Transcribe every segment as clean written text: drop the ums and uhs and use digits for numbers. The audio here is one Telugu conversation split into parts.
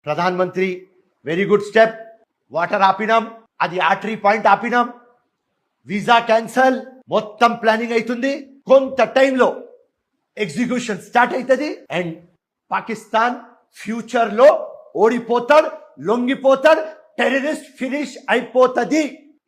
ప్రధానమంత్రి వెరీ గుడ్ స్టెప్. వాటర్ ఆపినాం, అది ఆర్టరీ పాయింట్ ఆపినాం, వీసా క్యాన్సల్, మొత్తం ప్లానింగ్ అవుతుంది. కొంత టైంలో ఎగ్జిక్యూషన్ స్టార్ట్ అవుతుంది. అండ్ పాకిస్తాన్ ఫ్యూచర్ లో ఓడిపోతాడు, లొంగిపోతాడు, టెర్రరిస్ట్ ఫినిష్ అయిపోతుంది.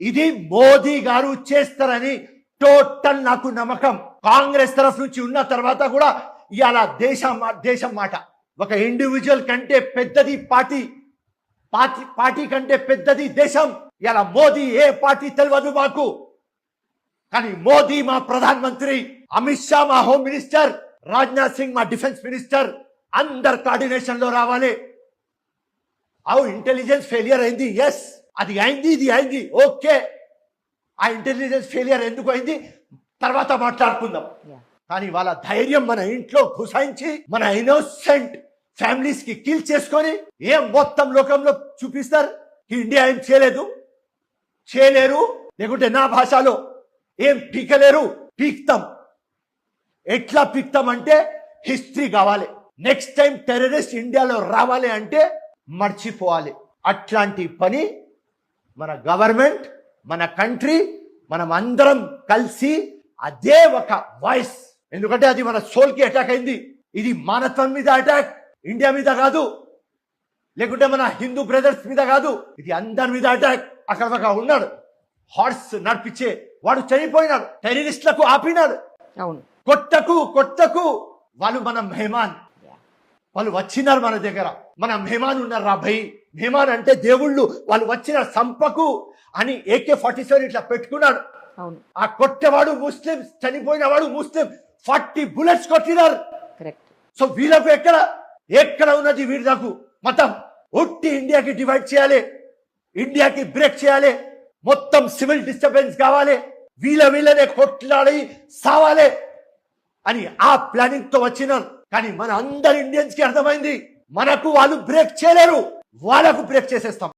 ఇది మోదీ గారు చేస్తారని టోటల్ నాకు నమ్మకం. కాంగ్రెస్ తరఫు నుంచి ఉన్న తర్వాత కూడా ఇవాళ దేశం మాట ఒక ఇండివిజువల్ కంటే పెద్దది పార్టీ కంటే పెద్దది దేశం. ఇలా మోదీ ఏ పార్టీ తెలియదు మాకు, కానీ మోదీ మా ప్రధానమంత్రి, అమిత్ షా మా హోమ్ మినిస్టర్, రాజ్నాథ్ సింగ్ మా డిఫెన్స్ మినిస్టర్, అందరు కోఆర్డినేషన్ లో రావాలి. అవు ఇంటెలిజెన్స్ ఫెయిలియర్ అయింది, ఎస్ అది అయింది, ఇది అయింది, ఓకే. ఆ ఇంటెలిజెన్స్ ఫెయిలియర్ ఎందుకు అయింది తర్వాత మాట్లాడుకుందాం. కానీ వాళ్ళ ధైర్యం మన ఇంట్లో గుసాయించి మన ఇన్నోసెంట్ ఫ్యామిలీస్ కి కిల్ చేసుకొని ఏం మొత్తం లోకంలో చూపిస్తారు. ఇండియా ఏం చేయలేరు, లేకుంటే నా భాషలో ఏం పీకలేరు. పీక్తాం. ఎట్లా పీక్తాం అంటే హిస్టరీ కావాలి. నెక్స్ట్ టైం టెర్రరిస్ట్ ఇండియాలో రావాలి అంటే మర్చిపోవాలి. అట్లాంటి పని మన గవర్నమెంట్, మన కంట్రీ, మనం అందరం కలిసి అదే ఒక వాయిస్. ఎందుకంటే అది మన సోల్ కి అటాక్ అయింది. ఇది మానవత్వం మీద అటాక్, ఇండియా మీద కాదు, లేకుంటే మన హిందూ బ్రదర్స్ మీద కాదు, ఇది అందరి మీద అటాక్. అక్కడ ఒక ఉన్నాడు హార్స్ నడిపించే వాడు చనిపోయినాడు, టెర్రరిస్టులకు ఆపినాడు. కొట్టకు వాళ్ళు మన మెహమాన్, వాళ్ళు వచ్చినారు మన దగ్గర, మన మెహమాన్ ఉన్నారు రా భయ్. మెహమాన్ అంటే దేవుళ్ళు, వాళ్ళు వచ్చిన సంపకు అని AK-47 ఇట్లా పెట్టుకున్నాడు. ఆ కొట్టేవాడు ముస్లిం, చనిపోయిన వాడు ముస్లిం. 40 bullets కొట్టినారు. సో వీళ్ళకు ఎక్కడ ఉన్నది వీళ్ళకు మతం? ఒట్టి ఇండియాకి డివైడ్ చేయాలి, ఇండియాకి బ్రేక్ చేయాలి, మొత్తం సివిల్ డిస్టర్బెన్స్ కావాలి, వీళ్ళనే కొట్లాడి సావాలి అని ఆ ప్లానింగ్ తో వచ్చినారు. కానీ మన అందరు ఇండియన్స్ కి అర్థమైంది, మనకు వాళ్ళు బ్రేక్ చేయలేరు, వాళ్ళకు బ్రేక్ చేసేస్తాం.